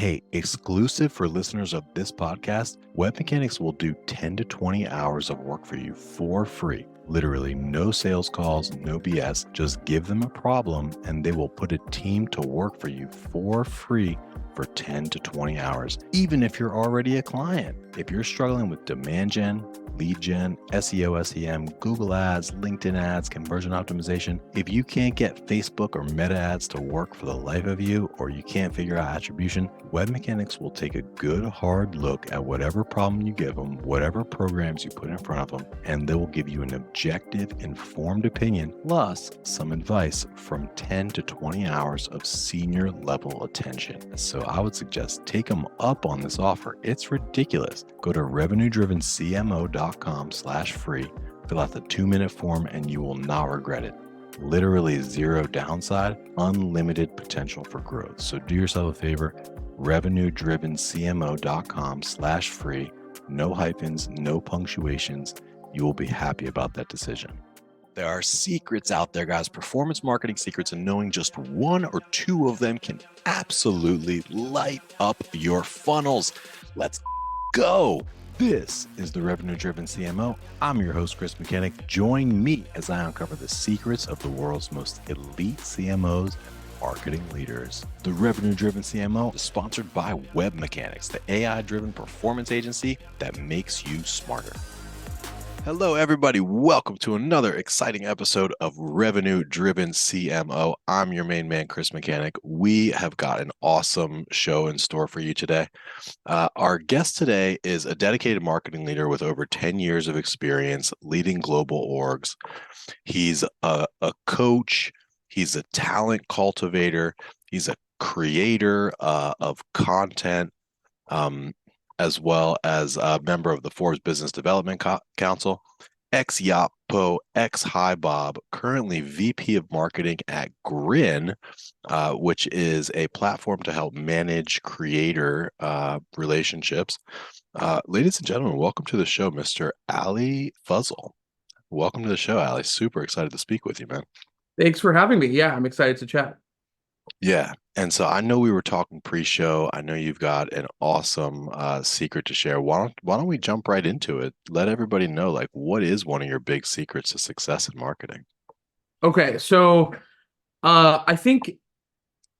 Hey, exclusive for listeners of this podcast, Web Mechanics will do 10 to 20 hours of work for you for free. Literally no sales calls, no BS. Just give them a problem and they will put a team to work for you for free for 10 to 20 hours, even if you're already a client. If you're struggling with demand gen, lead gen, SEO, SEM, Google ads, LinkedIn ads, conversion optimization, if you can't get Facebook or Meta ads to work for the life of you, or you can't figure out attribution, Web Mechanics will take a good hard look at whatever problem you give them, whatever programs you put in front of them, and they will give you an objective, informed opinion, plus some advice from 10 to 20 hours of senior level attention. So I would suggest take them up on this offer. It's ridiculous. Go to revenuedrivencmo.com/free, fill out the 2-minute form, and you will not regret it. Literally zero downside, unlimited potential for growth. So do yourself a favor, revenuedrivencmo.com/free, no hyphens, no punctuations. You will be happy about that decision. There are secrets out there, guys, performance marketing secrets, and knowing just one or two of them can absolutely light up your funnels. Let's go. This is the Revenue Driven CMO. I'm your host, Chris Mechanic. Join me as I uncover the secrets of the world's most elite CMOs and marketing leaders. The Revenue Driven CMO is sponsored by Web Mechanics, the AI-driven performance agency that makes you smarter. Hello, everybody. Welcome to another exciting episode of Revenue Driven CMO. I'm your main man, Chris Mechanic. We have got an awesome show in store for you today. Our guest today is a dedicated marketing leader with over 10 years of experience leading global orgs. He's a coach. He's a talent cultivator. He's a creator of content. As well as a member of the Forbes Business Development Council, ex-Yapo, ex-Hi Bob, currently VP of Marketing at GRIN, which is a platform to help manage creator relationships. Ladies and gentlemen, welcome to the show, Mr. Ali Fazal. Welcome to the show, Ali. Super excited to speak with you, man. Thanks for having me. Yeah, I'm excited to chat. Yeah. And so I know we were talking pre-show. I know you've got an awesome secret to share. Why don't we jump right into it? Let everybody know, like, what is one of your big secrets to success in marketing? Okay, so I think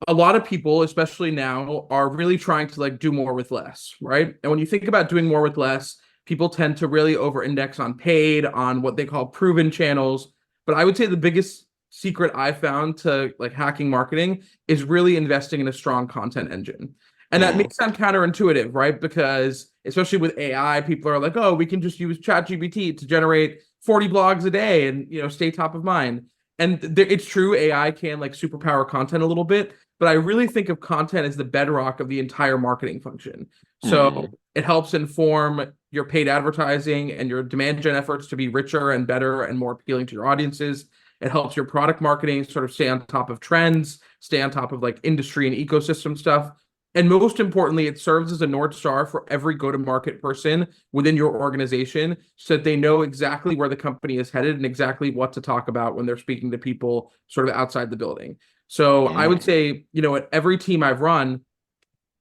a lot of people, especially now, are really trying to do more with less, right? And when you think about doing more with less, people tend to really over-index on paid, on what they call proven channels. But I would say the biggest secret I found to hacking marketing is really investing in a strong content engine. And that may sound counterintuitive, right? Because especially with AI, people are like, oh, we can just use ChatGPT to generate 40 blogs a day and stay top of mind. And it's true, AI can superpower content a little bit, but I really think of content as the bedrock of the entire marketing function. So it helps inform your paid advertising and your demand gen efforts to be richer and better and more appealing to your audiences. It helps your product marketing sort of stay on top of trends, stay on top of industry and ecosystem stuff. And most importantly, it serves as a North Star for every go-to-market person within your organization so that they know exactly where the company is headed and exactly what to talk about when they're speaking to people sort of outside the building. So I would say, at every team I've run,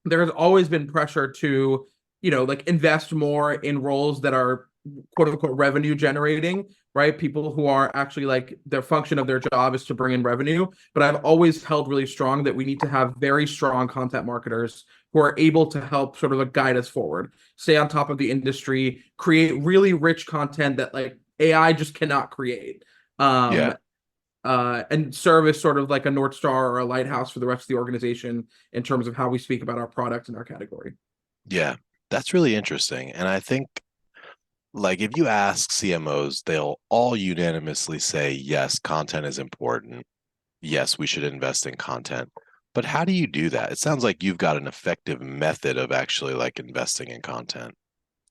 there has always been pressure to, invest more in roles that are quote unquote revenue generating, right? People who are actually their function of their job is to bring in revenue. But I've always held really strong that we need to have very strong content marketers who are able to help sort of guide us forward, stay on top of the industry, create really rich content that AI just cannot create. And serve as sort of a North Star or a lighthouse for the rest of the organization in terms of how we speak about our product and our category. Yeah, that's really interesting. And I think if you ask CMOs, they'll all unanimously say, yes, content is important. Yes, we should invest in content. But how do you do that? It sounds like you've got an effective method of actually investing in content.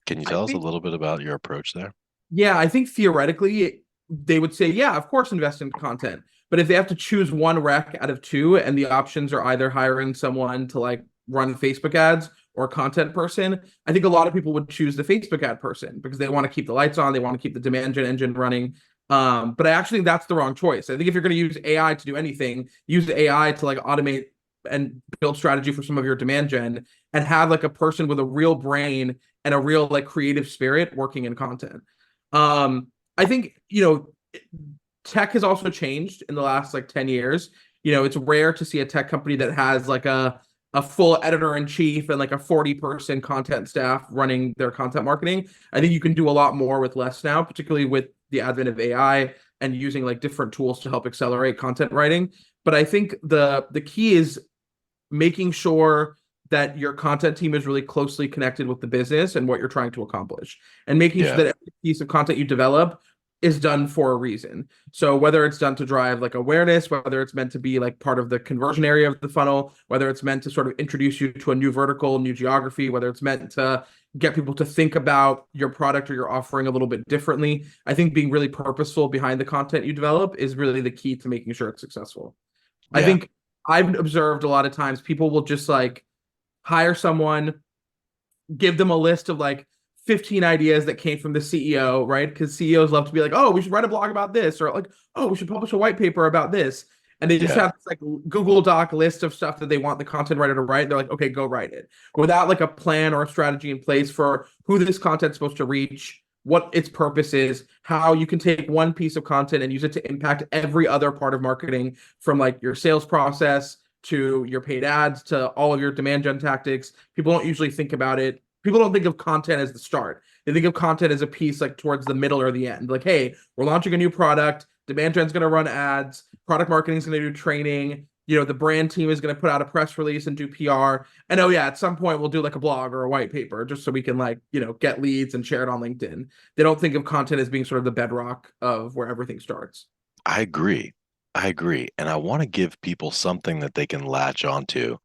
Can you tell us a little bit about your approach there? Yeah, I think theoretically they would say, yeah, of course, invest in content. But if they have to choose one rec out of two and the options are either hiring someone to run Facebook ads or content person, I think a lot of people would choose the Facebook ad person because they want to keep the lights on, they want to keep the demand gen engine running. But I actually think that's the wrong choice. I think if you're going to use AI to do anything, use AI to automate and build strategy for some of your demand gen, and have like a person with a real brain and a real like creative spirit working in content. I think, tech has also changed in the last like 10 years. It's rare to see a tech company that has like a full editor in chief and like a 40-person content staff running their content marketing. I think you can do a lot more with less now, particularly with the advent of AI and using like different tools to help accelerate content writing. But I think the key is making sure that your content team is really closely connected with the business and what you're trying to accomplish, and making sure Yeah. that every piece of content you develop is done for a reason. So whether it's done to drive like awareness, whether it's meant to be like part of the conversion area of the funnel, whether it's meant to sort of introduce you to a new vertical, new geography, whether it's meant to get people to think about your product or your offering a little bit differently. I think being really purposeful behind the content you develop is really the key to making sure it's successful. I Yeah. think I've observed a lot of times people will just like hire someone, give them a list of like 15 ideas that came from the CEO, right? Because CEOs love to be like, oh, we should write a blog about this, or like, oh, we should publish a white paper about this. And they just Yeah. have this like Google Doc list of stuff that they want the content writer to write. They're like, okay, go write it, without like a plan or a strategy in place for who this content's supposed to reach, what its purpose is, how you can take one piece of content and use it to impact every other part of marketing, from like your sales process to your paid ads to all of your demand gen tactics. People don't usually think about it. People don't think of content as the start. They think of content as a piece like towards the middle or the end. Like, hey, we're launching a new product. Demand gen's going to run ads. Product marketing is going to do training. The brand team is going to put out a press release and do PR. And oh yeah, at some point we'll do like a blog or a white paper just so we can like, get leads and share it on LinkedIn. They don't think of content as being sort of the bedrock of where everything starts. I agree. I agree. And I want to give people something that they can latch onto.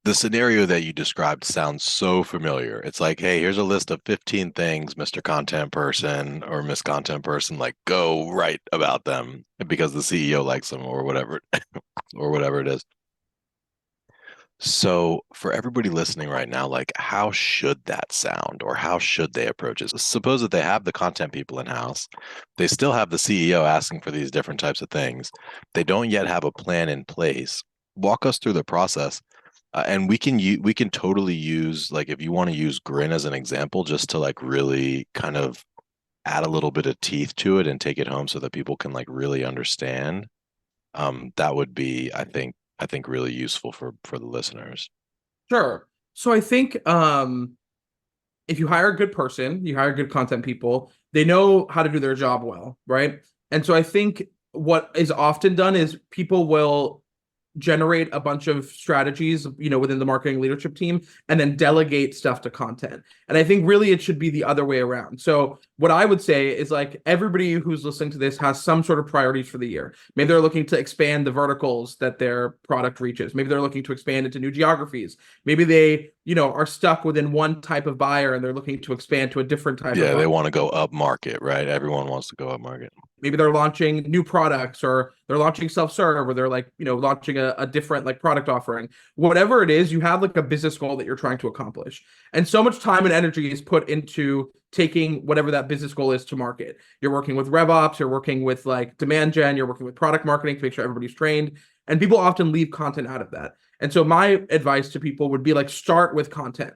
The scenario that you described sounds so familiar. It's like, hey, here's a list of 15 things, Mr. Content Person or Miss Content Person, like go write about them because the CEO likes them or whatever, or whatever it is. So for everybody listening right now, like how should that sound or how should they approach it? Suppose that they have the content people in-house. They still have the CEO asking for these different types of things. They don't yet have a plan in place. Walk us through the process. And we can totally use, like, if you want to use GRIN as an example, just to like really kind of add a little bit of teeth to it and take it home so that people can like really understand. That would be, I think really useful for the listeners. Sure. So I think if you hire a good person, you hire good content people, they know how to do their job well, right? And so I think what is often done is people will generate a bunch of strategies, within the marketing leadership team, and then delegate stuff to content. And I think really it should be the other way around. So what I would say is like everybody who's listening to this has some sort of priorities for the year. Maybe they're looking to expand the verticals that their product reaches. Maybe they're looking to expand into new geographies. Maybe they, are stuck within one type of buyer and they're looking to expand to a different type of Yeah, they buyer. want to go up market, right? Everyone wants to go up market. Maybe they're launching new products, or they're launching self-serve, or they're like, launching a different like product offering. Whatever it is, you have like a business goal that you're trying to accomplish. And so much time and energy is put into taking whatever that business goal is to market. You're working with RevOps, you're working with like demand gen, you're working with product marketing to make sure everybody's trained. And people often leave content out of that. And so my advice to people would be like, start with content.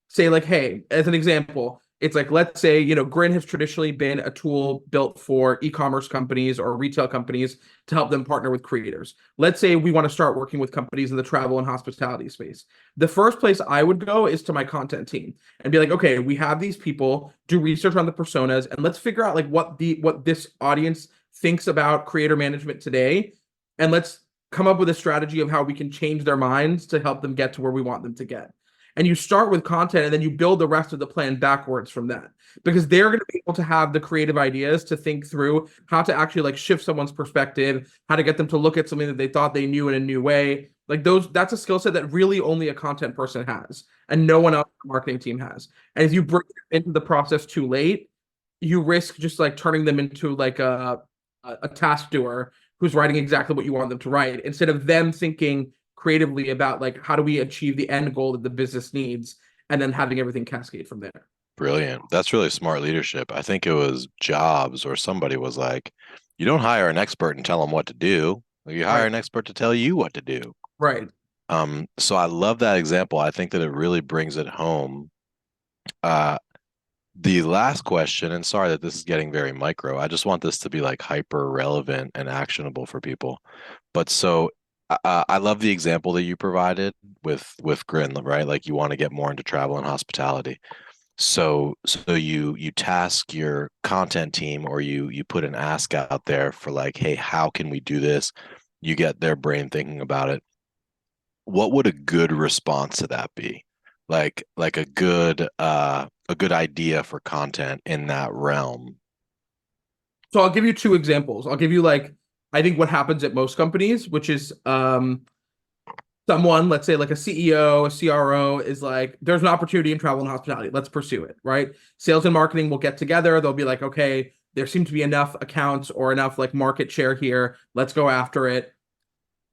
Say like, hey, as an example, it's like, let's say, GRIN has traditionally been a tool built for e-commerce companies or retail companies to help them partner with creators. Let's say we want to start working with companies in the travel and hospitality space. The first place I would go is to my content team and be like, okay, we have these people, do research on the personas, and let's figure out like what this audience thinks about creator management today. And let's come up with a strategy of how we can change their minds to help them get to where we want them to get. And you start with content and then you build the rest of the plan backwards from that, because they're going to be able to have the creative ideas to think through how to actually like shift someone's perspective, how to get them to look at something that they thought they knew in a new way. Like that's a skill set that really only a content person has and no one else on the marketing team has. And if you bring it into the process too late, you risk just like turning them into like a task doer who's writing exactly what you want them to write, instead of them thinking creatively about like how do we achieve the end goal that the business needs, and then having everything cascade from there. Brilliant. That's really smart leadership. I think it was Jobs or somebody was like, you don't hire an expert and tell them what to do. You hire Right. an expert to tell you what to do. Right. So I love that example. I think that it really brings it home. Uh, the last question, and sorry that this is getting very micro. I just want this to be like hyper relevant and actionable for people. But so I love the example that you provided with GRIN, right? Like you want to get more into travel and hospitality. So you task your content team or you put an ask out there for like, hey, how can we do this? You get their brain thinking about it. What would a good response to that be? Like a good idea for content in that realm. So I'll give you two examples. I'll give you like I think what happens at most companies, which is someone, let's say like a CEO, a CRO is like, there's an opportunity in travel and hospitality. Let's pursue it, right? Sales and marketing will get together. They'll be like, okay, there seem to be enough accounts or enough like market share here. Let's go after it.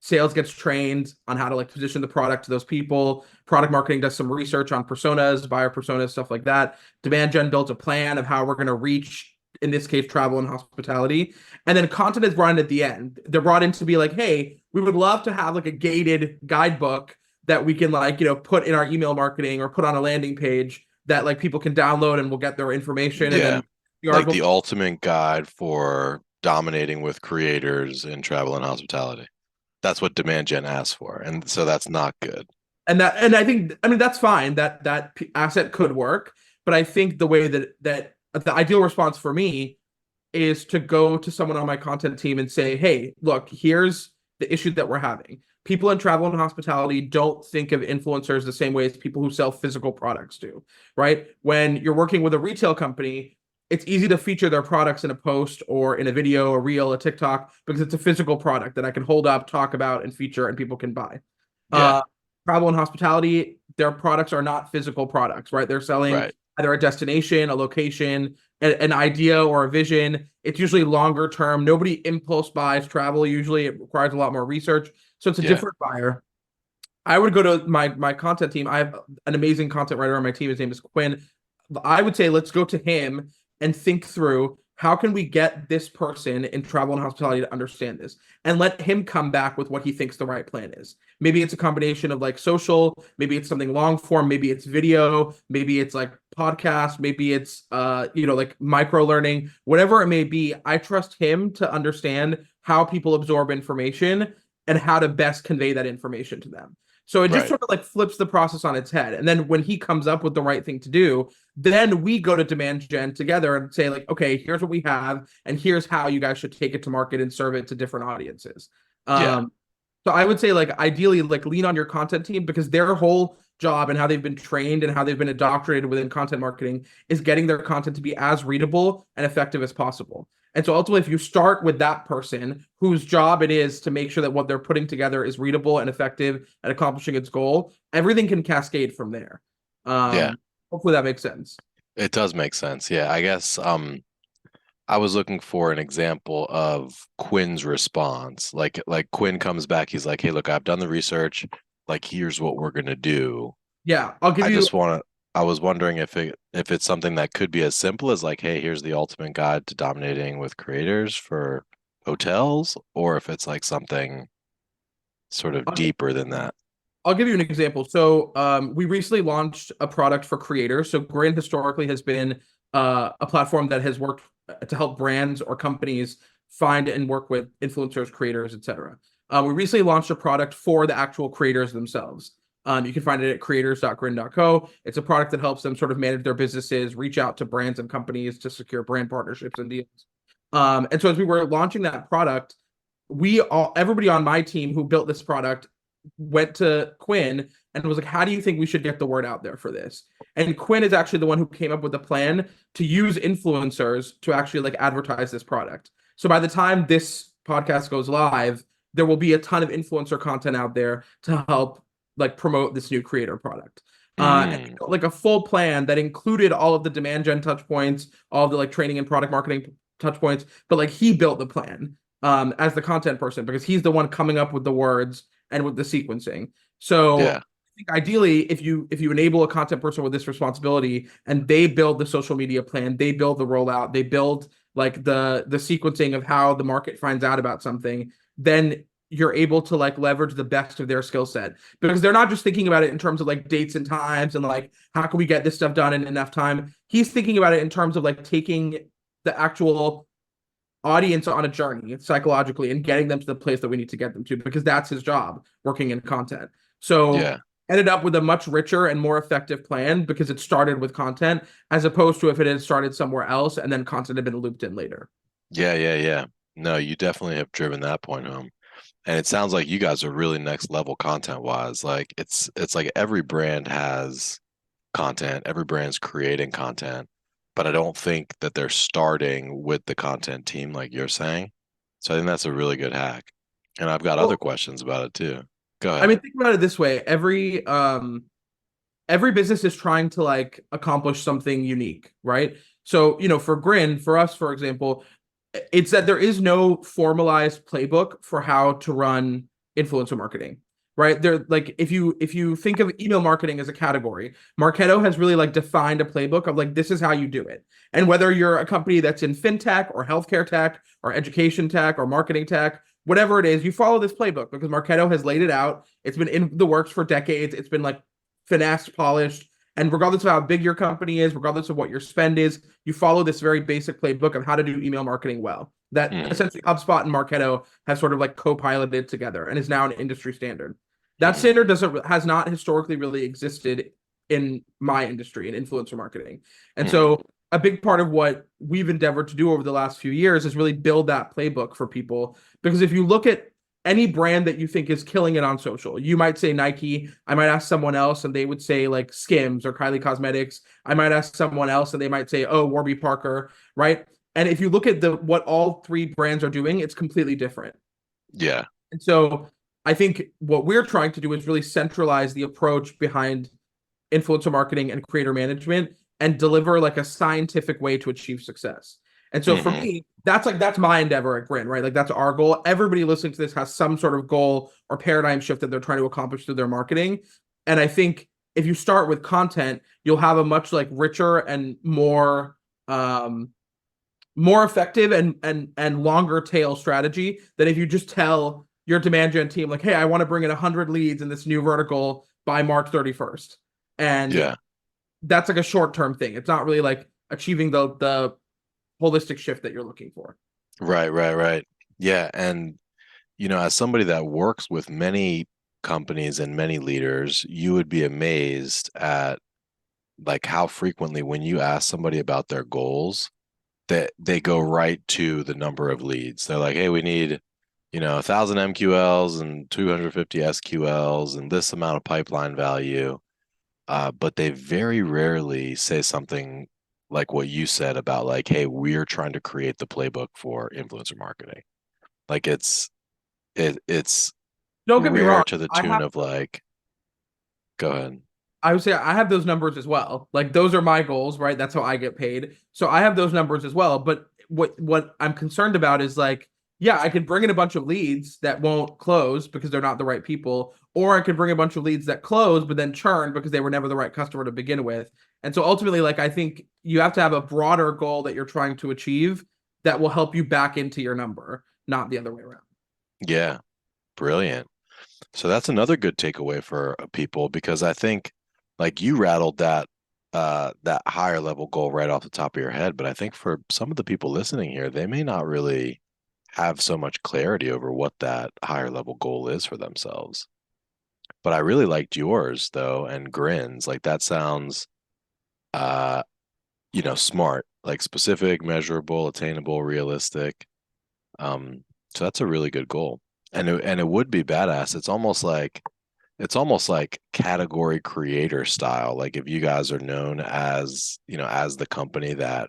Sales gets trained on how to like position the product to those people. Product marketing does some research on personas, buyer personas, stuff like that. Demand gen builds a plan of how we're going to reach, in this case, travel and hospitality. And then content is brought in at the end. They're brought in to be like, hey, we would love to have like a gated guidebook that we can like, put in our email marketing or put on a landing page that like people can download and will get their information. And Yeah. then the Like the article. ultimate guide for dominating with creators in travel and hospitality. That's what demand gen asks for. And so that's not good. And I think I mean that's fine that asset could work, but I think the way that the ideal response for me is to go to someone on my content team and say, hey, look, here's the issue that we're having. People in travel and hospitality don't think of influencers the same way as people who sell physical products do, right? When you're working with a retail company, it's easy to feature their products in a post or in a video, a reel, a TikTok, because it's a physical product that I can hold up, talk about, and feature, and people can buy. Yeah. Uh, Travel and hospitality, their products are not physical products, right? They're selling Right. either a destination, a location, an idea, or a vision. It's usually longer term. Nobody impulse buys travel. Usually, it requires a lot more research. So it's a Yeah. different buyer. I would go to my content team. I have an amazing content writer on my team. His name is Quinn. I would say let's go to him and think through how can we get this person in travel and hospitality to understand this and let him come back with what he thinks the right plan is. Maybe it's a combination of like social, maybe it's something long form, maybe it's video, maybe it's like podcast, maybe it's like micro learning, whatever it may be. I trust him to understand how people absorb information and how to best convey that information to them. So it just Right. sort of like flips the process on its head. And then when he comes up with the right thing to do, then we go to demand gen together and say, like, okay, here's what we have, and here's how you guys should take it to market and serve it to different audiences. Yeah. So I would say, like, ideally, like, lean on your content team because their whole job and how they've been trained and how they've been indoctrinated within content marketing is getting their content to be as readable and effective as possible. And so ultimately, if you start with that person whose job it is to make sure that what they're putting together is readable and effective at accomplishing its goal, everything can cascade from there. Yeah. Hopefully that makes sense. It does make sense. Yeah. I guess I was looking for an example of Quinn's response. Like Quinn comes back, he's like, "Hey, look, I've done the research. Like, here's what we're gonna do." Yeah, I'll give I you. just want to. I was wondering if it's something that could be as simple as like, "Hey, here's the ultimate guide to dominating with creators for hotels," or if it's like something sort of I'll, deeper than that. I'll give you an example. So, we recently launched a product for creators. So, GRIN historically has been a platform that has worked to help brands or companies find and work with influencers, creators, etc. We recently launched a product for the actual creators themselves. You can find it at creators.grin.co. It's a product that helps them sort of manage their businesses, reach out to brands and companies to secure brand partnerships and deals. And so, as we were launching that product, everybody on my team who built this product went to Quinn and was like, how do you think we should get the word out there for this? And Quinn is actually the one who came up with a plan to use influencers to actually like advertise this product. So by the time this podcast goes live, there will be a ton of influencer content out there to help like promote this new creator product. And Mm, like a full plan that included all of the demand gen touch points, all of the like training and product marketing touch points, but like he built the plan as the content person because he's the one coming up with the words and with the sequencing. So yeah. I think ideally, if you enable a content person with this responsibility and they build the social media plan, they build the rollout, they build like the sequencing of how the market finds out about something, then you're able to like leverage the best of their skill set, because they're not just thinking about it in terms of like dates and times and like how can we get this stuff done in enough time. He's thinking about it in terms of like taking the actual audience on a journey psychologically and getting them to the place that we need to get them to, because that's his job working in content. So Yeah. ended up with a much richer and more effective plan because it started with content, as opposed to if it had started somewhere else and then content had been looped in later. Yeah, yeah, yeah. No, you definitely have driven that point home. And it sounds like you guys are really next level content wise. Like it's like every brand has content, every brand's creating content, but I don't think that they're starting with the content team like you're saying. So I think that's a really good hack. And I've got other Well, questions about it too. Go I ahead. mean, think about it this way. Every business is trying to like accomplish something unique, right? So, for GRIN, for us, for example, it's that there is no formalized playbook for how to run influencer marketing, right? There, like if you think of email marketing as a category, Marketo has really like defined a playbook of like this is how you do it. And whether you're a company that's in fintech or healthcare tech or education tech or marketing tech, whatever it is, you follow this playbook because Marketo has laid it out. It's been in the works for decades. It's been like finessed, polished. And regardless of how big your company is, regardless of what your spend is, you follow this very basic playbook of how to do email marketing well. That Hmm. essentially HubSpot and Marketo have sort of like co-piloted together and is now an industry standard. That Hmm. standard doesn't has not historically really existed in my industry in influencer marketing. And Hmm. so a big part of what we've endeavored to do over the last few years is really build that playbook for people. Because if you look at any brand that you think is killing it on social, you might say Nike. I might ask someone else and they would say like Skims or Kylie Cosmetics. I might ask someone else and they might say, oh, Warby Parker, right? And if you look at the what all three brands are doing, it's completely different. Yeah. And so I think what we're trying to do is really centralize the approach behind influencer marketing and creator management and deliver like a scientific way to achieve success. And so for Hmm. me, that's my endeavor at GRIN, right? Like that's our goal. Everybody listening to this has some sort of goal or paradigm shift that they're trying to accomplish through their marketing. And I think if you start with content, you'll have a much like richer and more effective and longer tail strategy than if you just tell your demand gen team like, hey, I want to bring in 100 leads in this new vertical by March 31st. And Yeah. that's like a short term thing. It's not really like achieving the holistic shift that you're looking for. Right, right, right. Yeah. And as somebody that works with many companies and many leaders, you would be amazed at like how frequently when you ask somebody about their goals, that they go right to the number of leads. They're like, hey, we need, 1,000 MQLs and 250 SQLs and this amount of pipeline value. But they very rarely say something like what you said about like, hey, we're trying to create the playbook for influencer marketing. Like it's Don't get me rare wrong. to the I tune have of like, go ahead. I would say I have those numbers as well. Like those are my goals, right? That's how I get paid. So I have those numbers as well. But what I'm concerned about is like, yeah, I could bring in a bunch of leads that won't close because they're not the right people, or I could bring a bunch of leads that close but then churn because they were never the right customer to begin with. And so ultimately, like I think you have to have a broader goal that you're trying to achieve that will help you back into your number, not the other way around. Yeah, brilliant. So that's another good takeaway for people because I think like you rattled that higher level goal right off the top of your head, but I think for some of the people listening here, they may not really have so much clarity over what that higher level goal is for themselves. But I really liked yours though, and grins. Like that sounds uh, smart, like specific, measurable, attainable, realistic. So that's a really good goal. And it would be badass. It's almost like category creator style. Like if you guys are known as the company that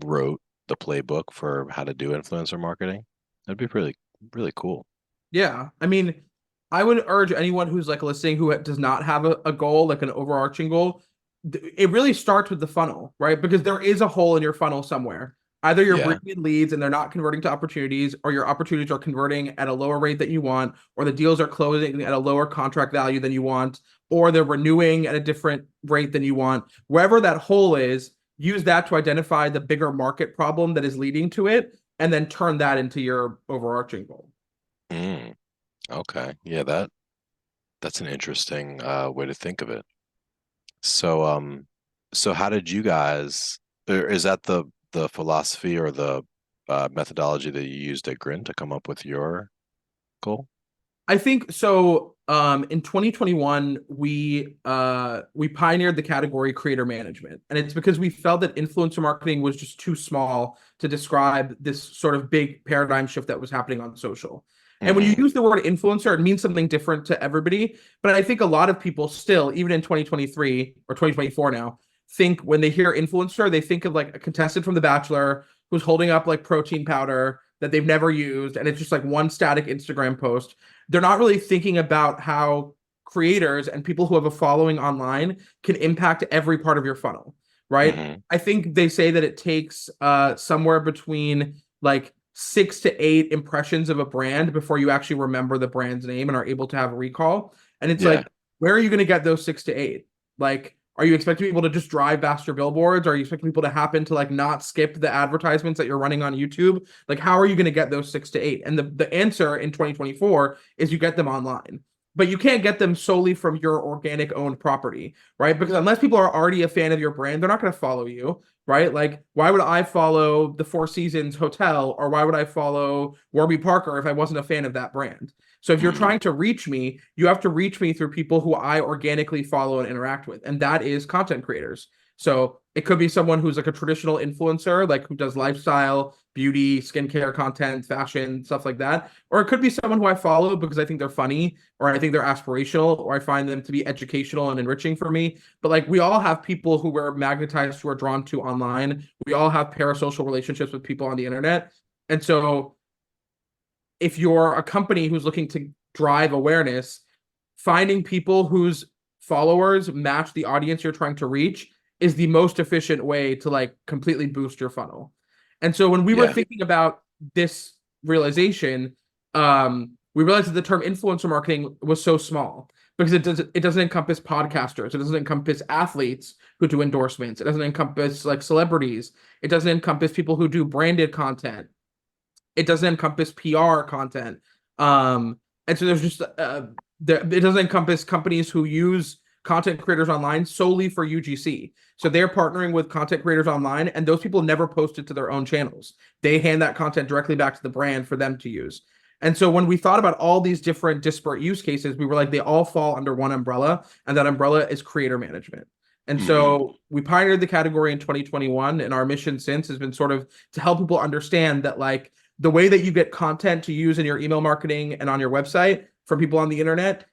wrote the playbook for how to do influencer marketing, that'd be really, really cool. Yeah. I mean, I would urge anyone who's like listening who does not have a goal, like an overarching goal, it really starts with the funnel, right? Because there is a hole in your funnel somewhere. Either you're Yeah. bringing in leads and they're not converting to opportunities, or your opportunities are converting at a lower rate that you want, or the deals are closing at a lower contract value than you want, or they're renewing at a different rate than you want. Wherever that hole is, use that to identify the bigger market problem that is leading to it, and then turn that into your overarching goal. Mm. Okay. Yeah, that's an interesting way to think of it. So so how did you guys, or is that the philosophy or the methodology that you used at GRIN to come up with your goal? I think so. In 2021, we pioneered the category creator management, and it's because we felt that influencer marketing was just too small to describe this sort of big paradigm shift that was happening on social. And when you Hmm. use the word influencer, it means something different to everybody. But I think a lot of people still, even in 2023 or 2024 now, think when they hear influencer, they think of like a contestant from The Bachelor who's holding up like protein powder that they've never used, and it's just like one static Instagram post. They're not really thinking about how creators and people who have a following online can impact every part of your funnel, right? Hmm. I think they say that it takes somewhere between like 6 to 8 impressions of a brand before you actually remember the brand's name and are able to have a recall. And it's Yeah. like, where are you going to get those 6 to 8? Like, are you expecting people to just drive past your billboards? Are you expecting people to happen to like not skip the advertisements that you're running on YouTube? Like, how are you going to get those 6 to 8? And the answer in 2024 is you get them online. But you can't get them solely from your organic owned property, right? Because unless people are already a fan of your brand, they're not going to follow you, right? Like, why would I follow the Four Seasons Hotel or why would I follow Warby Parker if I wasn't a fan of that brand? So if you're Hmm. trying to reach me, you have to reach me through people who I organically follow and interact with, and that is content creators. So it could be someone who's like a traditional influencer, like who does lifestyle, beauty, skincare content, fashion, stuff like that. Or it could be someone who I follow because I think they're funny, or I think they're aspirational, or I find them to be educational and enriching for me. But like we all have people who we're magnetized, who are drawn to online. We all have parasocial relationships with people on the internet. And so if you're a company who's looking to drive awareness, finding people whose followers match the audience you're trying to reach is the most efficient way to like completely boost your funnel. And so when we were Yeah. thinking about this realization, we realized that the term influencer marketing was so small because it doesn't encompass podcasters, it doesn't encompass athletes who do endorsements, it doesn't encompass like celebrities, it doesn't encompass people who do branded content, it doesn't encompass PR content. And so there's just it doesn't encompass companies who use content creators online solely for UGC. So they're partnering with content creators online, and those people never post it to their own channels. They hand that content directly back to the brand for them to use. And so when we thought about all these different disparate use cases, we were like, they all fall under one umbrella, and that umbrella is creator management. And Hmm. so we pioneered the category in 2021, and our mission since has been sort of to help people understand that like the way that you get content to use in your email marketing and on your website from people on the internet,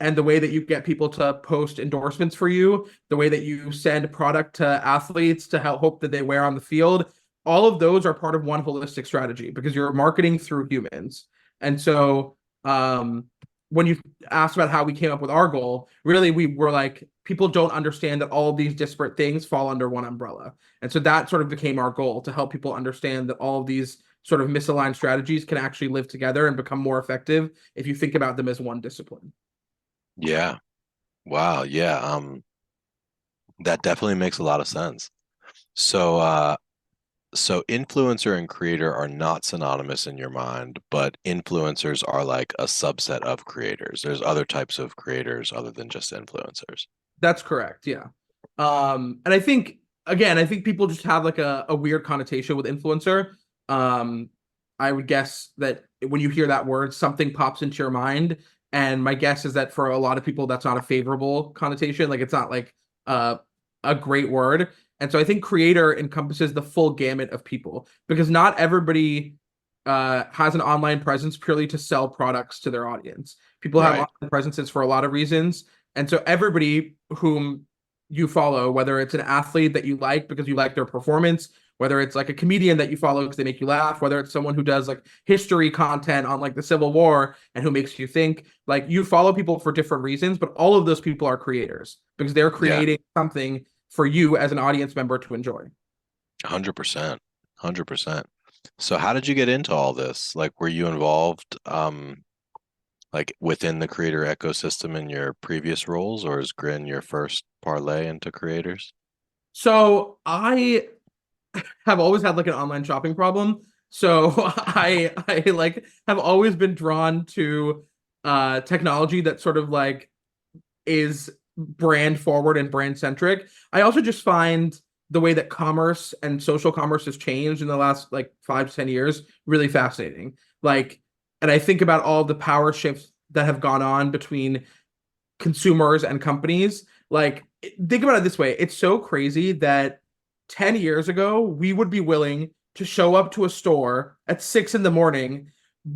and the way that you get people to post endorsements for you, the way that you send product to athletes to help hope that they wear on the field, all of those are part of one holistic strategy because you're marketing through humans. And so when you asked about how we came up with our goal, really we were like, people don't understand that all of these disparate things fall under one umbrella. And so that sort of became our goal to help people understand that all of these sort of misaligned strategies can actually live together and become more effective if you think about them as one discipline. Yeah. Wow. Yeah. That definitely makes a lot of sense. So so influencer and creator are not synonymous in your mind, but influencers are like a subset of creators. There's other types of creators other than just influencers. That's correct. Yeah. And I think again, I think people just have like a weird connotation with influencer. Um, I would guess that when you hear that word, something pops into your mind. And my guess is that for a lot of people, that's not a favorable connotation. Like it's not like uh, a great word. And so I think creator encompasses the full gamut of people because not everybody has an online presence purely to sell products to their audience. People have Right. online presences for a lot of reasons, and so everybody whom you follow, whether it's an athlete that you like because you like their performance, whether it's like a comedian that you follow because they make you laugh, whether it's someone who does like history content on like the Civil War and who makes you think, like you follow people for different reasons, but all of those people are creators because they're Yeah. creating something for you as an audience member to enjoy. 100%. 100%. So how did you get into all this? Like, were you involved like within the creator ecosystem in your previous roles, or is GRIN your first parlay into creators? So I have always had like an online shopping problem. So I like have always been drawn to technology that sort of like is brand forward and brand centric. I also just find the way that commerce and social commerce has changed in the last like 5 to 10 years really fascinating. Like, and I think about all the power shifts that have gone on between consumers and companies. Like, think about it this way: it's so crazy that 10 years ago, we would be willing to show up to a store at 6 in the morning,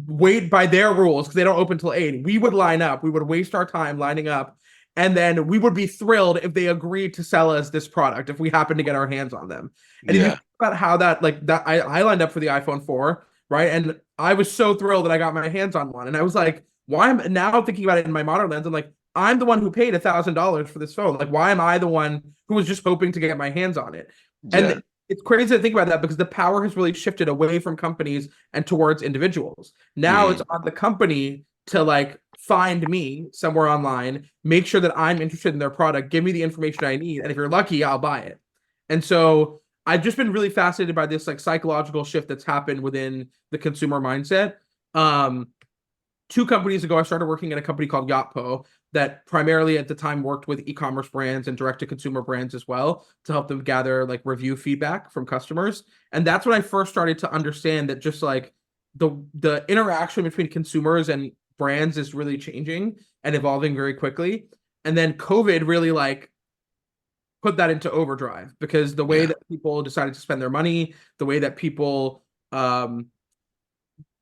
wait by their rules because they don't open till 8. We would line up, we would waste our time lining up, and then we would be thrilled if they agreed to sell us this product if we happen to get our hands on them. And if you Yeah. think about how that, like that, I lined up for the iPhone 4, right? And I was so thrilled that I got my hands on one. And I was like, why am now thinking about it in my modern lens? I'm like, I'm the one who paid $1,000 for this phone. Like, why am I the one who was just hoping to get my hands on it? Yeah. And it's crazy to think about that because the power has really shifted away from companies and towards individuals. Now it's Hmm. on the company to like find me somewhere online, make sure that I'm interested in their product, give me the information I need, and if you're lucky, I'll buy it. And so I've just been really fascinated by this like psychological shift that's happened within the consumer mindset. Um, 2 companies ago, I started working at a company called Yotpo that primarily at the time worked with e-commerce brands and direct-to-consumer brands as well to help them gather like review feedback from customers. And that's when I first started to understand that just like the interaction between consumers and brands is really changing and evolving very quickly. And then COVID really like put that into overdrive because the way Yeah. that people decided to spend their money, the way that people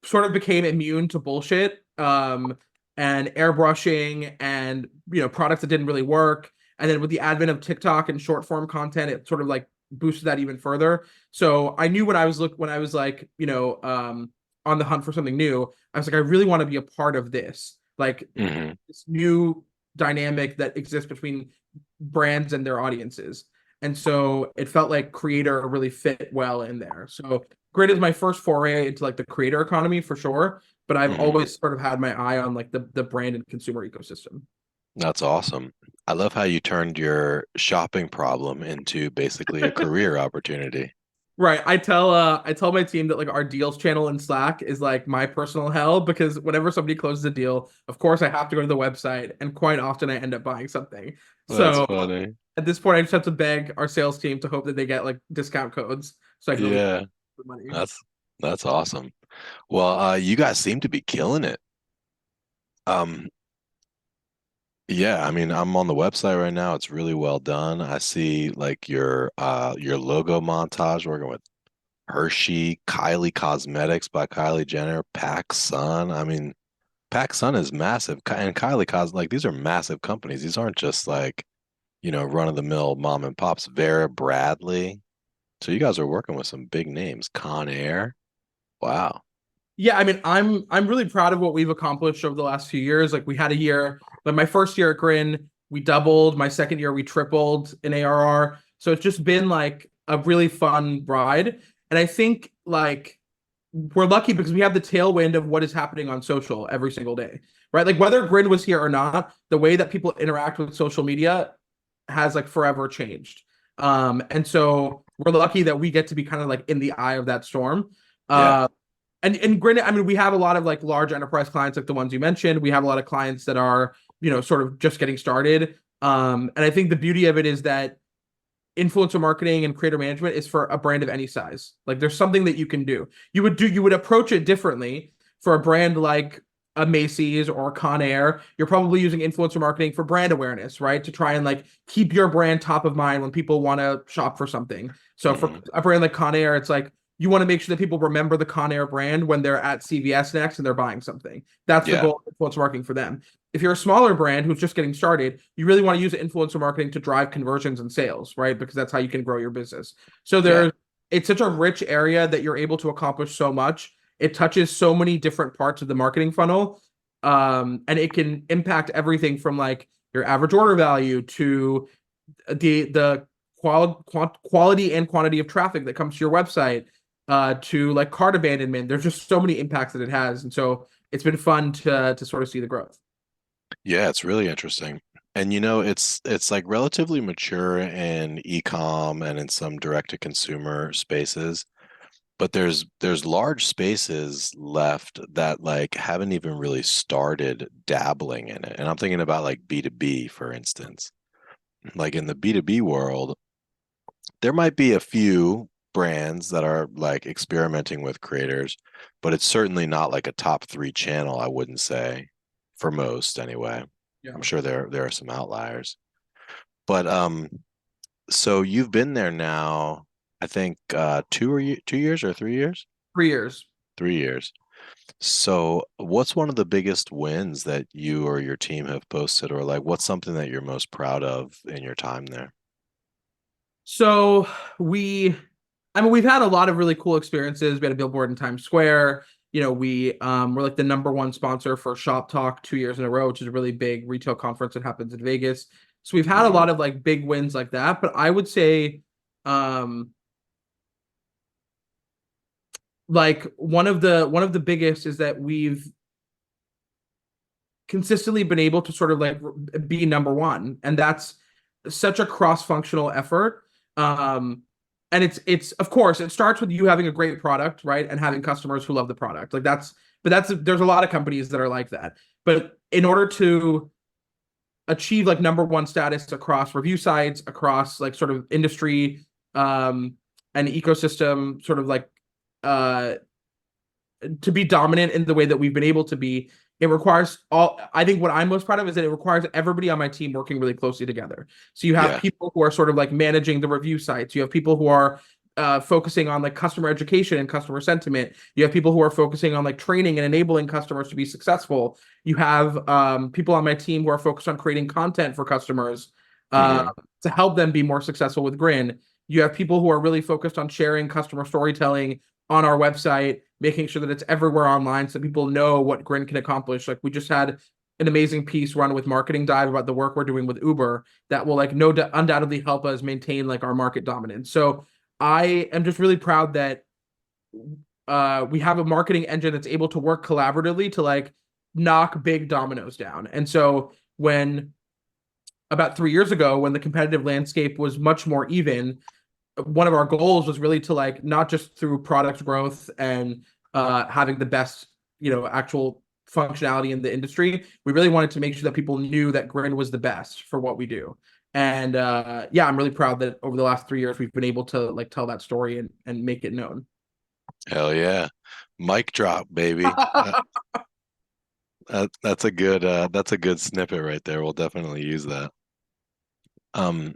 sort of became immune to bullshit and airbrushing and products that didn't really work. And then with the advent of TikTok and short form content, it sort of like boosted that even further. So I knew when I was like on the hunt for something new, I was like, I really want to be a part of this, like Hmm. this new dynamic that exists between brands and their audiences. And so it felt like creator really fit well in there. So Grid is my first foray into like the creator economy for sure, but I've Hmm. always sort of had my eye on like the brand and consumer ecosystem. That's awesome. I love how you turned your shopping problem into basically a career opportunity. Right. I tell my team that like our deals channel in Slack is like my personal hell because whenever somebody closes a deal, of course I have to go to the website and quite often I end up buying something. That's So funny. at this point I just have to beg our sales team to hope that they get like discount codes so I can at least Yeah, get the money. that's that's awesome. Well, you guys seem to be killing it. Um, yeah, I mean, I'm on the website right now. It's really well done. I see like your logo montage working with Hershey, Kylie Cosmetics by Kylie Jenner, PacSun. I mean, PacSun is massive, and Kylie Cos like these are massive companies. These aren't just like, run-of-the-mill mom and pops. Vera Bradley. So you guys are working with some big names. Con Air. Wow. Yeah, I mean, I'm really proud of what we've accomplished over the last few years. Like we had a year, like my first year at GRIN, we doubled. My second year, we tripled in ARR. So it's just been like a really fun ride. And I think like we're lucky because we have the tailwind of what is happening on social every single day, right? Like whether GRIN was here or not, the way that people interact with social media has like forever changed. And so we're lucky that we get to be kind of like in the eye of that storm. Yeah. Uh, and granted, I mean, we have a lot of like large enterprise clients, like the ones you mentioned. We have a lot of clients that are, sort of just getting started. And I think the beauty of it is that influencer marketing and creator management is for a brand of any size. Like there's something that you can do. You would approach it differently for a brand like a Macy's or Conair. You're probably using influencer marketing for brand awareness, right? To try and like keep your brand top of mind when people want to shop for something. So for Hmm. a brand like Conair, it's like you want to make sure that people remember the Conair brand when they're at CVS next and they're buying something. That's the Yeah. goal of influencer marketing for them. If you're a smaller brand who's just getting started, you really want to use influencer marketing to drive conversions and sales, right? Because that's how you can grow your business. So Yeah. it's such a rich area that you're able to accomplish so much. It touches so many different parts of the marketing funnel. And it can impact everything from like your average order value to the quality and quantity of traffic that comes to your website, to like cart abandonment. There's just so many impacts that it has. And so it's been fun to sort of see the growth. Yeah, it's really interesting. And it's like relatively mature in e-com and in some direct to consumer spaces. But there's large spaces left that like haven't even really started dabbling in it. And I'm thinking about like B2B, for instance. Like in the B2B world, there might be a few brands that are like experimenting with creators, but it's certainly not like a top three channel, I wouldn't say, for most anyway. I'm Yeah. sure there are some outliers. But so you've been there now, I think 2 years or 3 years? 3 years. 3 years. So what's one of the biggest wins that you or your team have posted, or like what's something that you're most proud of in your time there? So we, I mean, we've had a lot of really cool experiences. We had a billboard in Times Square. We're like the number one sponsor for Shop Talk 2 years in a row, which is a really big retail conference that happens in Vegas. So we've had a Hmm. lot of like big wins like that. But I would say, um, like one of the biggest is that we've consistently been able to sort of like be number one, and that's such a cross-functional effort. um and it's of course it starts with you having a great product, right, and having customers who love the product, like that's there's a lot of companies that are like that. But in order to achieve like number one status across review sites, across like sort of industry, um and ecosystem, sort of like uh to be dominant in the way that we've been able to be, it requires all. I think what I'm most proud of is that it requires everybody on my team working really closely together. So you have Yeah. people who are sort of like managing the review sites. You have people who are focusing on like customer education and customer sentiment. You have people who are focusing on like training and enabling customers to be successful. You have people on my team who are focused on creating content for customers uh, Hmm. to help them be more successful with GRIN. You have people who are really focused on sharing customer storytelling on our website, making sure that it's everywhere online so people know what GRIN can accomplish. Like we just had an amazing piece run with Marketing Dive about the work we're doing with Uber that will like undoubtedly help us maintain like our market dominance. So I am just really proud that we have a marketing engine that's able to work collaboratively to like knock big dominoes down. And so when about 3 years ago, when the competitive landscape was much more even, one of our goals was really to like not just through product growth and having the best, actual functionality in the industry. We really wanted to make sure that people knew that GRIN was the best for what we do. And yeah, I'm really proud that over the last 3 years we've been able to like tell that story and make it known. Hell yeah. Mic drop, baby. That's a good snippet right there. We'll definitely use that. Um,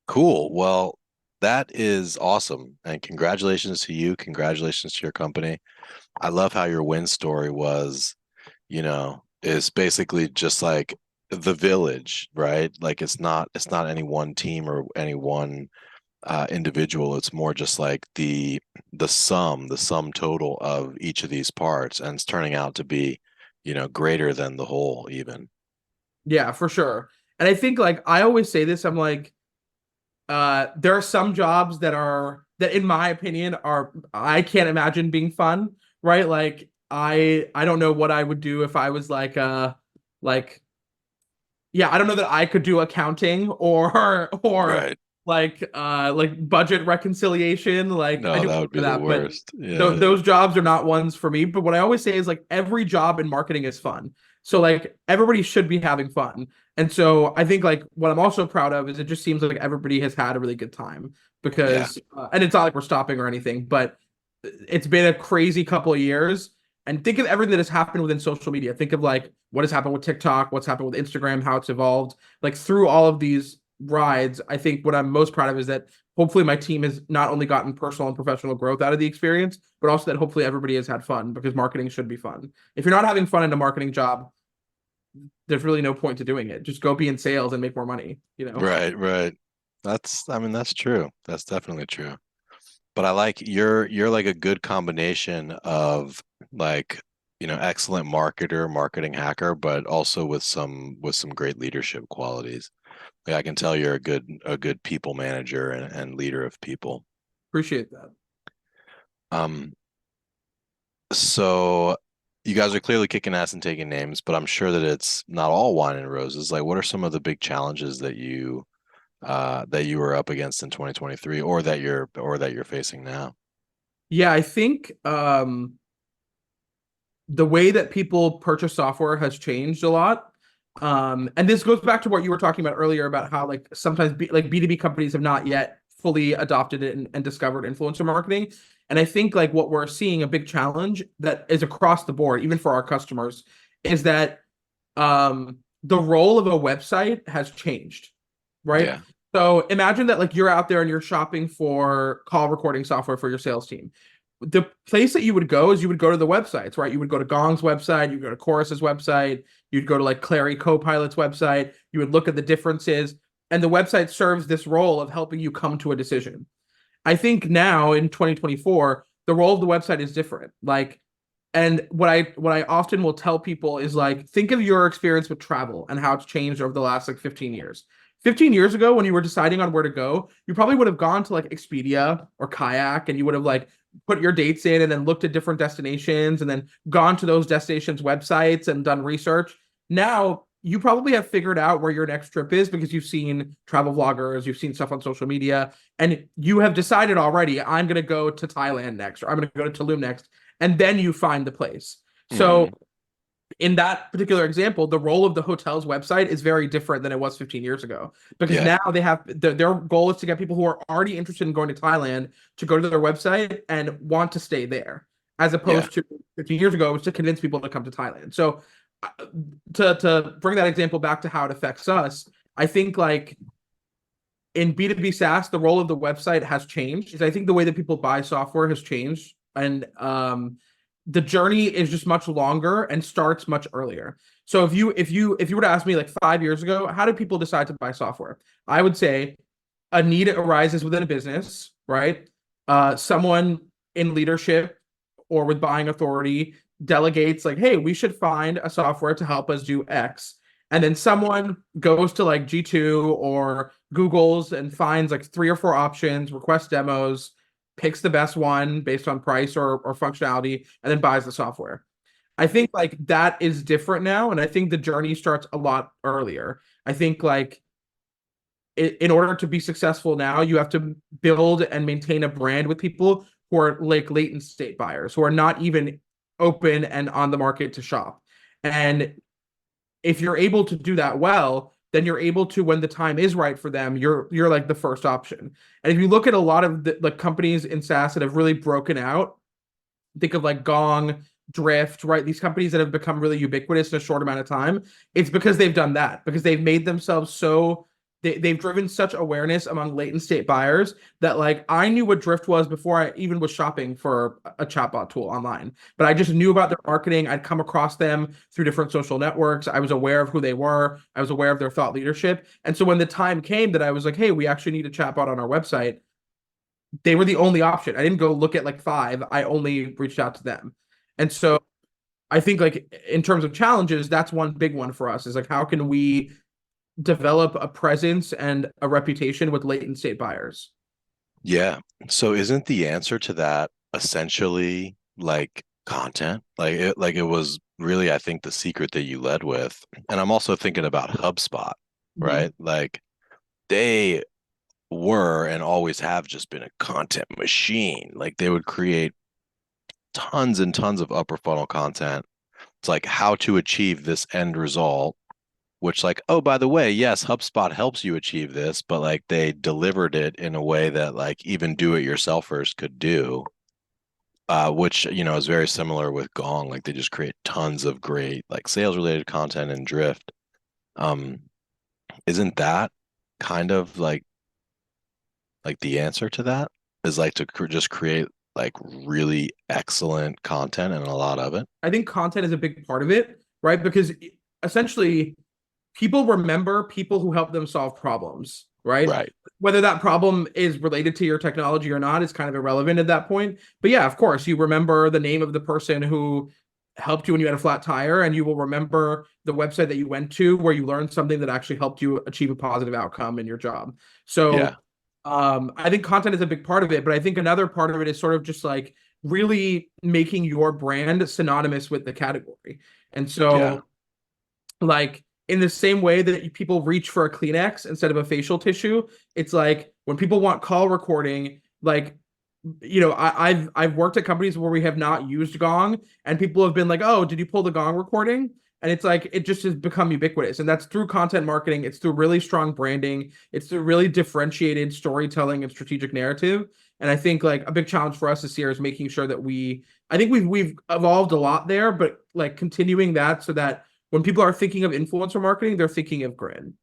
cool. Well, that is awesome. And congratulations to you. Congratulations to your company. I love how your win story was, is basically just like the village, right? Like it's not any one team or any one individual. It's more just like the sum total of each of these parts, and it's turning out to be, greater than the whole even. Yeah, for sure. And I think like I always say this, I'm like, there are some jobs that in my opinion are, I can't imagine being fun, right? Like I don't know what I would do if I was like yeah, I don't know that I could do accounting or Right. like budget reconciliation. Like I No, do that all would be of the that, but worst. Yeah. those jobs are not ones for me. But what I always say is like every job in marketing is fun. So like everybody should be having fun. And so I think like what I'm also proud of is it just seems like everybody has had a really good time Yeah. because and it's not like we're stopping or anything, but it's been a crazy couple of years. And think of everything that has happened within social media. Think of like what has happened with TikTok, what's happened with Instagram, how it's evolved. Like through all of these rides, I think what I'm most proud of is that hopefully my team has not only gotten personal and professional growth out of the experience, but also that hopefully everybody has had fun because marketing should be fun. If you're not having fun in a marketing job, there's really no point to doing it. Just go be in sales and make more money, you know? Right, right. I mean, that's true. That's definitely true. But I like you're like a good combination of like, excellent marketer, marketing hacker, but also with some great leadership qualities. Like I can tell you're a good people manager and leader of people. Appreciate that. Um, so you guys are clearly kicking ass and taking names, but I'm sure that it's not all wine and roses. Like, what are some of the big challenges that you were up against in 2023, or that you're facing now? Yeah, I think the way that people purchase software has changed a lot. And this goes back to what you were talking about earlier about how like sometimes like B2B companies have not yet fully adopted it and discovered influencer marketing. And I think like what we're seeing a big challenge that is across the board, even for our customers, is that the role of a website has changed, right? Yeah. So imagine that like you're out there and you're shopping for call recording software for your sales team. The place that you would go is you would go to the websites, right? You would go to Gong's website, you go to Chorus's website, you'd go to like Clary Copilot's website, you would look at the differences, and the website serves this role of helping you come to a decision. I think now in 2024, the role of the website is different. Like, and what I often will tell people is like, think of your experience with travel and how it's changed over the last like 15 years. 15 years ago, when you were deciding on where to go, you probably would have gone to like Expedia or Kayak and you would have like put your dates in and then looked at different destinations and then gone to those destinations' websites and done research. Now, you probably have figured out where your next trip is because you've seen travel vloggers, you've seen stuff on social media, and you have decided already, I'm going to go to Thailand next, or I'm going to go to Tulum next, and then you find the place. So Hmm. in that particular example, the role of the hotel's website is very different than it was 15 years ago because Yeah. now they have their goal is to get people who are already interested in going to Thailand to go to their website and want to stay there, as Yeah. opposed to 15 years ago, it was to convince people to come to Thailand. So uh, to bring that example back to how it affects us, I think like in B2B SaaS, the role of the website has changed. I think the way that people buy software has changed. And the journey is just much longer and starts much earlier. So if you were to ask me like 5 years ago, how do people decide to buy software? I would say a need arises within a business, right? Someone in leadership or with buying authority delegates like, hey, we should find a software to help us do X. And then someone goes to like G2 or Google's and finds like three or four options, requests demos, picks the best one based on price or functionality, and then buys the software. I think like that is different now, and I think the journey starts a lot earlier. I think like in order to be successful now, you have to build and maintain a brand with people who are like latent state buyers, who are not even open and on the market to shop. And if you're able to do that well, then you're able to, when the time is right for them, you're like the first option. And if you look at a lot of the like companies in SaaS that have really broken out, think of like Gong, Drift, right? These companies that have become really ubiquitous in a short amount of time. It's because they've done that, because they've made themselves so they've driven such awareness among latent state buyers that like I knew what Drift was before I even was shopping for a chatbot tool online. But I just knew about their marketing. I'd come across them through different social networks. I was aware of who they were. I was aware of their thought leadership. And so when the time came that I was like, hey, we actually need a chatbot on our website, they were the only option. I didn't go look at like five. I only reached out to them. And so I think like in terms of challenges, that's one big one for us is like how can we develop a presence and a reputation with latent state buyers? Yeah. So isn't the answer to that essentially like content? Like it was really, I think, the secret that you led with. And I'm also thinking about HubSpot, Mhm. right? Like they were and always have just been a content machine. Like they would create tons and tons of upper funnel content. It's like how to achieve this end result, which like, oh, by the way, yes, HubSpot helps you achieve this, but like they delivered it in a way that like even do-it-yourselfers could do. Which is very similar with Gong. Like they just create tons of great like sales related content and Drift. Um, isn't that kind of like the answer to that is like to just create like really excellent content and a lot of it. I think content is a big part of it, right? Because essentially people remember people who help them solve problems, right? Right. Whether that problem is related to your technology or not is kind of irrelevant at that point. But yeah, of course, you remember the name of the person who helped you when you had a flat tire, and you will remember the website that you went to where you learned something that actually helped you achieve a positive outcome in your job. Yeah. So I think content is a big part of it, but I think another part of it is sort of just like really making your brand synonymous with the category. And Yeah. so like in the same way that people reach for a Kleenex instead of a facial tissue, it's like when people want call recording, like I've worked at companies where we have not used Gong, and people have been like, "Oh, did you pull the Gong recording?" And it's like it just has become ubiquitous, and that's through content marketing. It's through really strong branding. It's through really differentiated storytelling and strategic narrative. And I think like a big challenge for us this year is making sure that I think we've evolved a lot there, but like continuing that so that when people are thinking of influencer marketing, they're thinking of GRIN.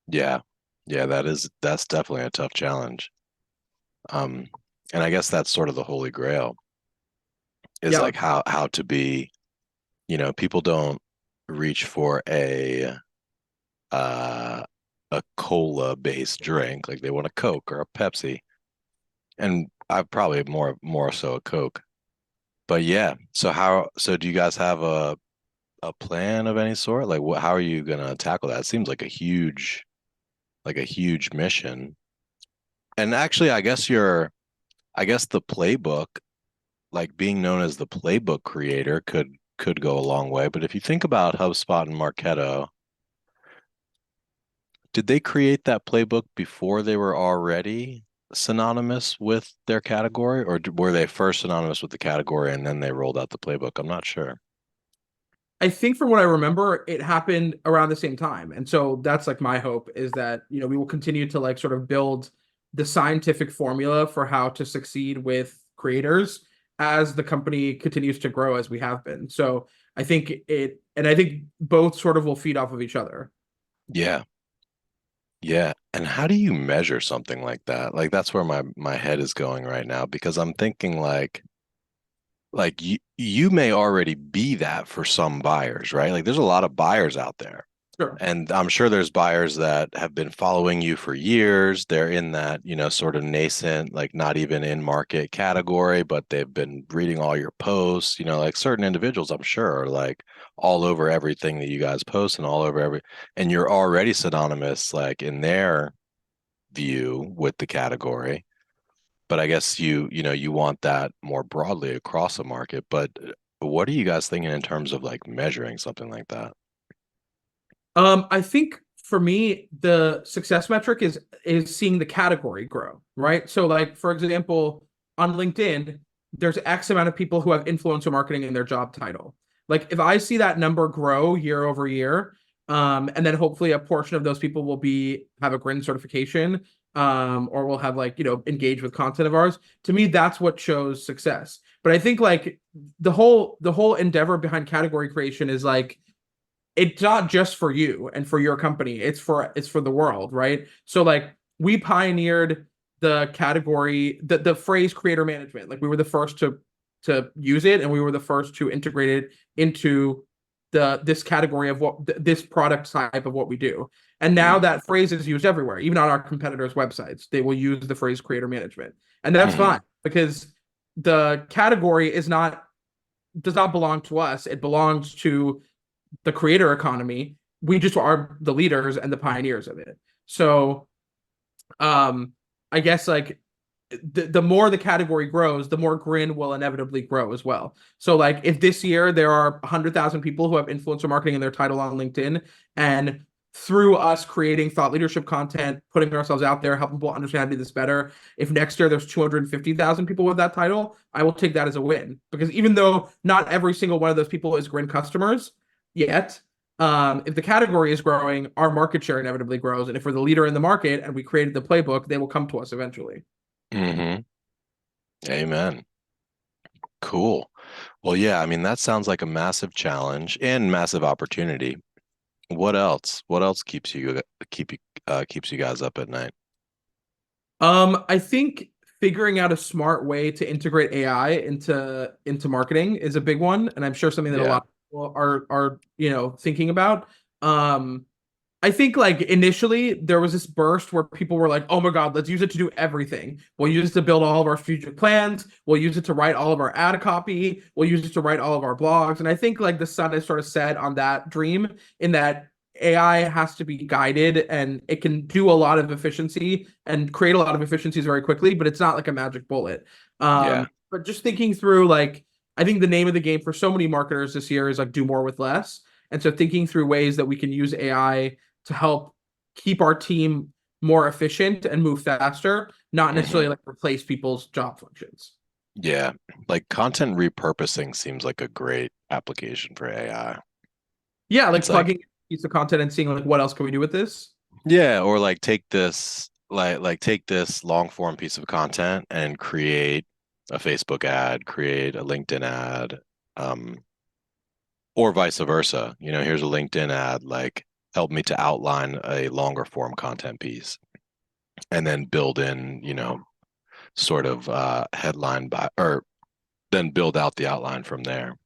Yeah. Yeah, that's definitely a tough challenge. Um, and I guess that's sort of the holy grail is Yeah, like how to be, people don't reach for uh a cola based drink, like they want a Coke or a Pepsi. And I probably more so a Coke. But yeah, so do you guys have a plan of any sort? Like how are you gonna tackle that? It seems like a huge mission. And actually, I guess the playbook, like being known as the playbook creator could go a long way. But if you think about HubSpot and Marketo, did they create that playbook before they were already synonymous with their category, or were they first synonymous with the category and then they rolled out the playbook? I'm not sure. I think from what I remember, it happened around the same time. And so that's like my hope is that, we will continue to like sort of build the scientific formula for how to succeed with creators as the company continues to grow as we have been. So I think both sort of will feed off of each other. Yeah. Yeah. And how do you measure something like that? Like that's where my head is going right now because I'm thinking like you may already be that for some buyers, right? Like there's a lot of buyers out there. Sure. And I'm sure there's buyers that have been following you for years. They're in that, sort of nascent, like not even in market category, but they've been reading all your posts. Like certain individuals, I'm sure, are like all over everything that you guys post and all over and you're already synonymous, like in their view with the category. But I guess you want that more broadly across the market. But what are you guys thinking in terms of like measuring something like that? I think for me, the success metric is seeing the category grow, right? So, like for example, on LinkedIn, there's X amount of people who have influencer marketing in their job title. Like if I see that number grow year over year, and then hopefully a portion of those people will be have a GRIN certification, or will have like engage with content of ours. To me, that's what shows success. But I think like the whole endeavor behind category creation is like it's not just for you and for your company. It's for the world, right? So like we pioneered the category, the phrase creator management. Like we were the first to use it, and we were the first to integrate it into this category of this product type of what we do. And now Mm-hmm. that phrase is used everywhere, even on our competitors' websites. They will use the phrase creator management. And that's Mm-hmm. fine because the category does not belong to us. It belongs to the creator economy. We just are the leaders and the pioneers of it. So um I guess like the more the category grows, the more GRIN will inevitably grow as well. So like if this year there are 100,000 people who have influencer marketing in their title on LinkedIn, and through us creating thought leadership content, putting ourselves out there, helping people understand how to do this better, if next year there's 250,000 people with that title, I will take that as a win. Because even though not every single one of those people is GRIN customers yet, if the category is growing, our market share inevitably grows. And if we're the leader in the market and we created the playbook, they will come to us eventually. Mm-hmm. Amen. Cool. Well, yeah, I mean, that sounds like a massive challenge and massive opportunity. What else? What else keeps you guys up at night? I think figuring out a smart way to integrate AI into marketing is a big one, and I'm sure something that a Yeah. lot of people are thinking about. Um, I think like initially there was this burst where people were like, "Oh my God, let's use it to do everything. We'll use it to build all of our future plans. We'll use it to write all of our ad copy. We'll use it to write all of our blogs." And I think like the sun has sort of set on that dream in that AI has to be guided and it can do a lot of efficiency and create a lot of efficiencies very quickly, but it's not like a magic bullet. Yeah. But just thinking through like I think the name of the game for so many marketers this year is like do more with less. And so thinking through ways that we can use AI to help keep our team more efficient and move faster, not necessarily Hmm. like replace people's job functions. Yeah, like content repurposing seems like a great application for AI. Yeah, It's like like, plugging a piece of content and seeing like what else can we do with this. yeah, or like take this take this long form piece of content and create a Facebook ad, create a LinkedIn ad, um, or vice versa. Here's a LinkedIn ad, like help me to outline a longer form content piece and then build in, sort of headline by or then build out the outline from there.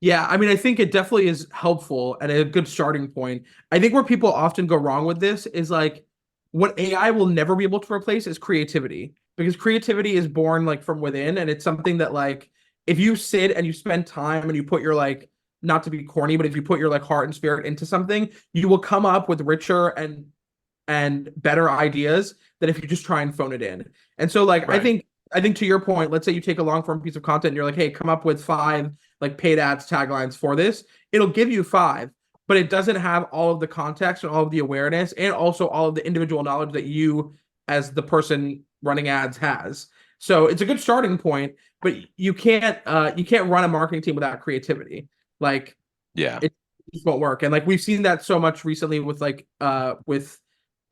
Yeah, I mean, I think it definitely is helpful and a good starting point. I think where people often go wrong with this is like what AI will never be able to replace is creativity because creativity is born like from within and it's something that like if you sit and you spend time and you put your like not to be corny, but if you put your like heart and spirit into something, you will come up with richer and better ideas than if you just try and phone it in. And so like I Right. think I think to your point, let's say you take a long form piece of content and you're like, hey, come up with five like paid ads taglines for this. It'll give you five, but it doesn't have all of the context and all of the awareness and also all of the individual knowledge that you as the person running ads has. So it's a good starting point, but you can't run a marketing team without creativity. Like Yeah. it just won't work. And like we've seen that so much recently with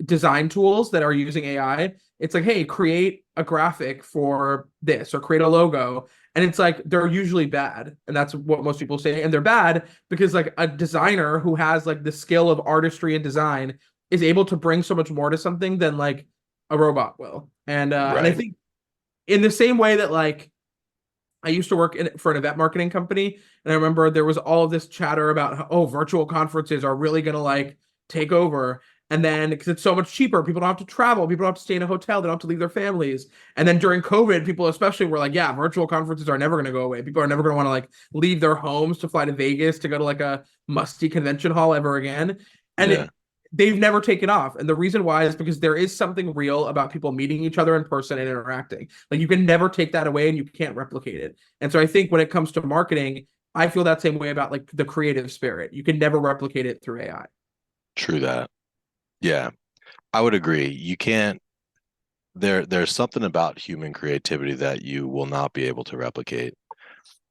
design tools that are using AI. It's like, hey, create a graphic for this or create a logo. And it's like they're usually bad. And that's what most people say. And they're bad because like a designer who has like the skill of artistry and design is able to bring so much more to something than like a robot will. And I Right. think in the same way that like I used to work for an event marketing company, and I remember there was all of this chatter about how, oh, virtual conferences are really gonna like take over. And then because it's so much cheaper, people don't have to travel, people don't have to stay in a hotel, they don't have to leave their families. And then during COVID, people especially were like, yeah, virtual conferences are never gonna go away. People are never gonna want to like leave their homes to fly to Vegas to go to like a musty convention hall ever again. And Yeah. they've never taken off. And the reason why is because there is something real about people meeting each other in person and interacting. Like you can never take that away and you can't replicate it. And so I think when it comes to marketing, I feel that same way about like the creative spirit. You can never replicate it through AI. True that. Yeah. I would agree. You can't there's something about human creativity that you will not be able to replicate.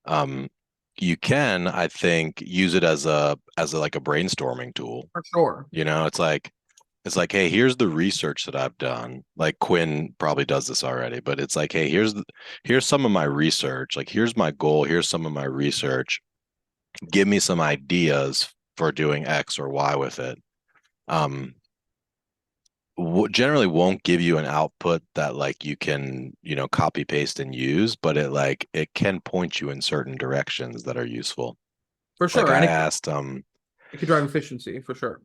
Um, you can, I think, use it as a like a brainstorming tool. For sure. It's like, hey, here's the research that I've done. Like Quinn probably does this already, but it's like, hey, here's some of my research. Like here's my goal, here's some of my research. Give me some ideas for doing X or Y with it. Um, generally won't give you an output that like you can, copy paste and use, but it can point you in certain directions that are useful. For Like sure. I And asked, it could drive efficiency for sure.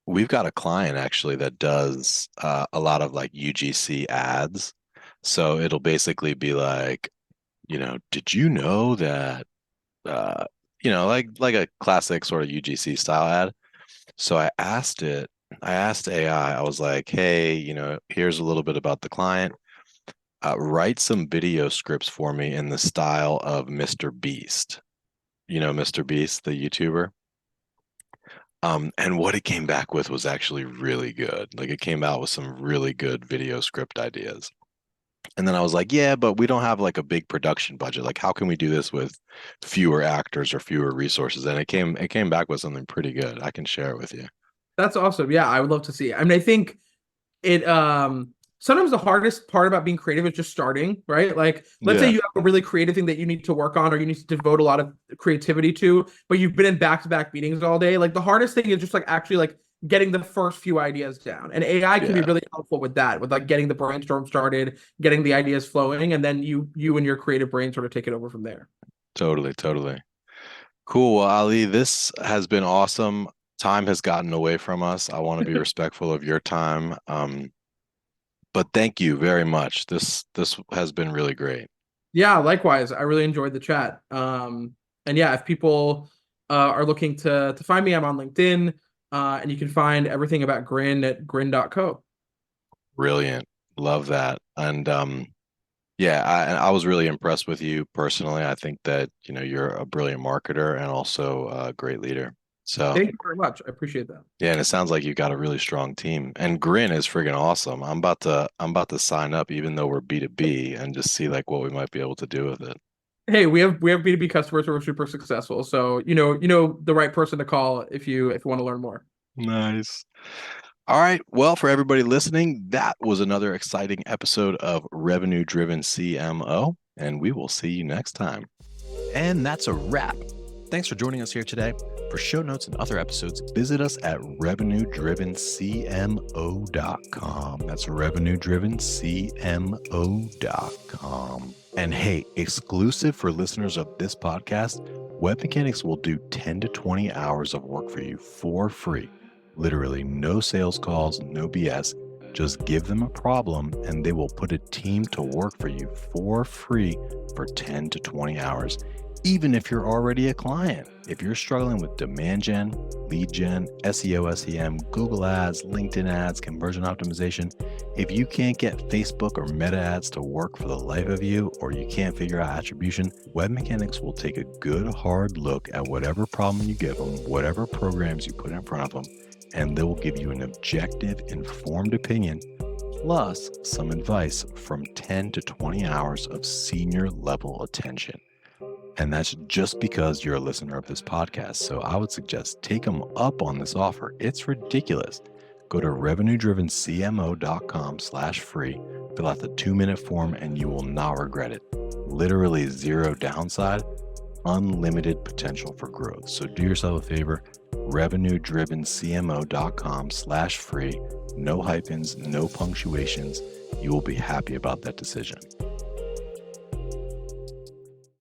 we've got a client actually that does a lot of like UGC ads. So it'll basically be like, did you know that uh, like a classic sort of UGC style ad. So I asked AI, I was like, hey, here's a little bit about the client. Write some video scripts for me in the style of Mr. Beast. Mr. Beast, the YouTuber. And what it came back with was actually really good. Like it came out with some really good video script ideas. And then I was like, yeah, but we don't have like a big production budget. Like, how can we do this with fewer actors or fewer resources? And it came back with something pretty good. I can share it with you. That's awesome. Yeah, I would love to see it. I mean, I think it sometimes the hardest part about being creative is just starting, right? Like let's say Yeah. you have a really creative thing that you need to work on or you need to devote a lot of creativity to, but you've been in back-to-back meetings all day. Like the hardest thing is just like actually like getting the first few ideas down. And AI can be Yeah. really helpful with that, with like getting the brainstorm started, getting the ideas flowing, and then you and your creative brain sort of take it over from there. Totally, totally. Cool. Well, Ali, this has been awesome. Time has gotten away from us. I want to be respectful of your time. But thank you very much. This has been really great. Yeah, likewise. I really enjoyed the chat. And yeah, if people are looking to find me, I'm on LinkedIn, and you can find everything about GRIN at grin.co. Brilliant. Love that. And yeah, I was really impressed with you personally. I think that, you're a brilliant marketer and also a great leader. So Thank you very much. I appreciate that. yeah, and it sounds like you got a really strong team. And GRIN is friggin' awesome. I'm about to sign up even though we're B2B and just see like what we might be able to do with it. Hey, we have B2B customers who are super successful. So you know the right person to call if you want to learn more. Nice. All right. Well, for everybody listening, that was another exciting episode of Revenue Driven CMO, and we will see you next time. And that's a wrap. Thanks for joining us here today. For show notes and other episodes, visit us at revenuedrivencmo.com. That's revenuedrivencmo.com. And hey, exclusive for listeners of this podcast, Web Mechanics will do 10 to 20 hours of work for you for free. Literally no sales calls, no BS. Just give them a problem and they will put a team to work for you for free for 10 to 20 hours. Even if you're already a client, if you're struggling with demand gen, lead gen, SEO, SEM, Google ads, LinkedIn ads, conversion optimization, if you can't get Facebook or Meta ads to work for the life of you, or you can't figure out attribution, Web Mechanics will take a good hard look at whatever problem you give them, whatever programs you put in front of them, and they will give you an objective, informed opinion, plus some advice from 10 to 20 hours of senior level attention. And that's just because you're a listener of this podcast. So I would suggest take them up on this offer. It's ridiculous. Go to revenuedrivencmo.com/free, fill out the 2-minute form, and you will not regret it. Literally zero downside, unlimited potential for growth. So do yourself a favor, revenuedrivencmo.com/free, no hyphens, no punctuations. You will be happy about that decision.